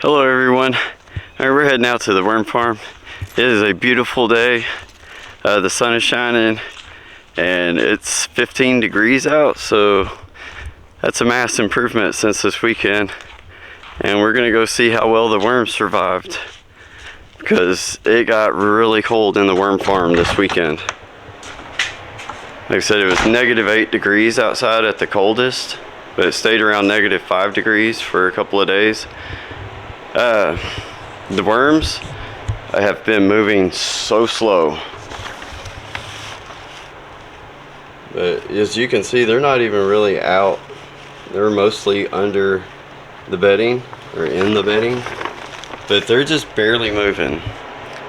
Hello everyone. Alright, we're heading out to the worm farm. It is a beautiful day. The sun is shining and it's 15 degrees out, so that's a mass improvement since this weekend. And we're gonna go see how well the worms survived, because it got really cold in the worm farm this weekend. Like I said, it was -8 degrees outside at the coldest, but it stayed around -5 degrees for a couple of days. The worms have been moving so slow, but as you can see, they're not even really out. They're mostly under the bedding or in the bedding, but they're just barely moving.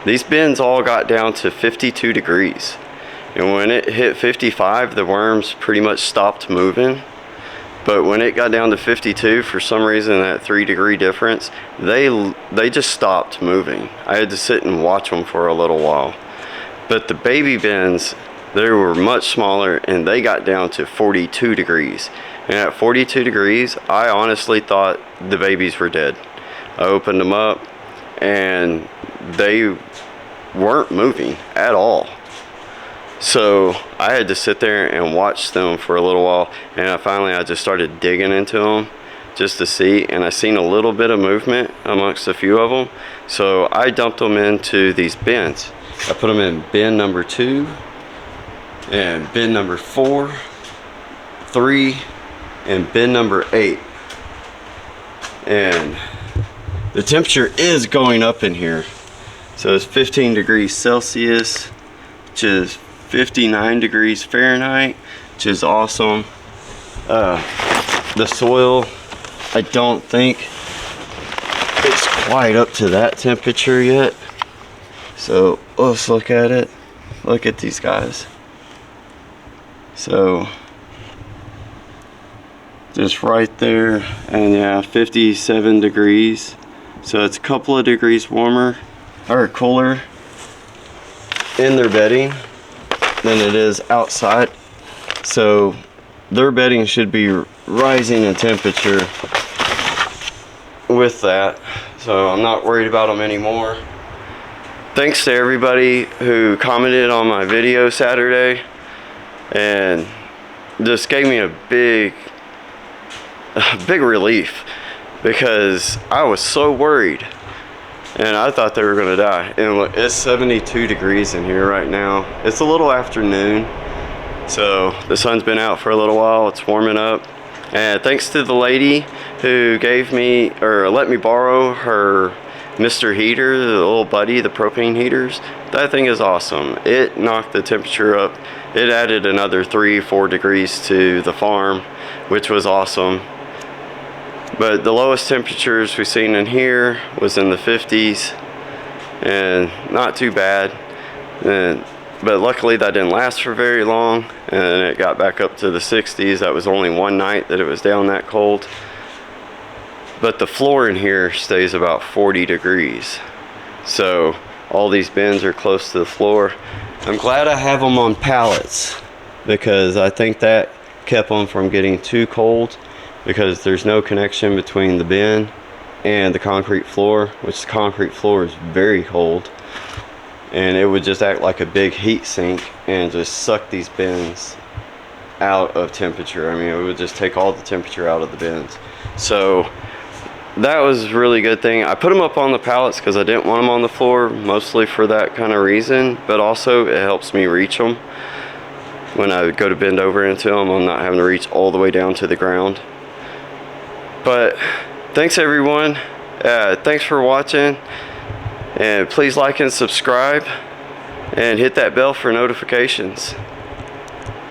These bins all got down to 52 degrees, and when it hit 55, the worms pretty much stopped moving. But when it got down to 52, for some reason, that 3-degree difference, they just stopped moving. I had to sit and watch them for a little while. But the baby bins, they were much smaller, and they got down to 42 degrees. And at 42 degrees, I honestly thought the babies were dead. I opened them up, and they weren't moving at all. So I had to sit there and watch them for a little while, and I just started digging into them just to see, and I seen a little bit of movement amongst a few of them. So I dumped them into these bins. I put them in bin number 2 and bin number 4, 3, and bin number 8. And the temperature is going up in here. So it's 15 degrees Celsius, which is 59 degrees Fahrenheit, which is awesome. The soil, I don't think it's quite up to that temperature yet. So let's look at it. Look at these guys. So just right there, and yeah, 57 degrees. So it's a couple of degrees warmer or cooler in their bedding than it is outside. So their bedding should be rising in temperature with that, so I'm not worried about them anymore. Thanks to everybody who commented on my video Saturday, and just gave me a big relief, because I was so worried and I thought they were gonna die. And look, it's 72 degrees in here right now. It's a little afternoon, so the sun's been out for a little while. It's warming up. And thanks to the lady who gave me, or let me borrow her Mr.Heater, the little buddy, the propane heaters. That thing is awesome. It knocked the temperature up. It added another 3-4 degrees to the farm, which was awesome. But the lowest temperatures we've seen in here was in the 50s, and not too bad. But luckily that didn't last for very long, and it got back up to the 60s. That was only one night that it was down that cold. But the floor in here stays about 40 degrees. So all these bins are close to the floor. I'm glad I have them on pallets, because I think that kept them from getting too cold, because there's no connection between the bin and the concrete floor, which the concrete floor is very cold, and it would just act like a big heat sink and just suck these bins out of temperature. I mean, it would just take all the temperature out of the bins. So that was a really good thing. I put them up on the pallets because I didn't want them on the floor, mostly for that kind of reason, but also it helps me reach them. When I go to bend over into them, I'm not having to reach all the way down to the ground. But thanks everyone. Thanks for watching, and please like and subscribe and hit that bell for notifications.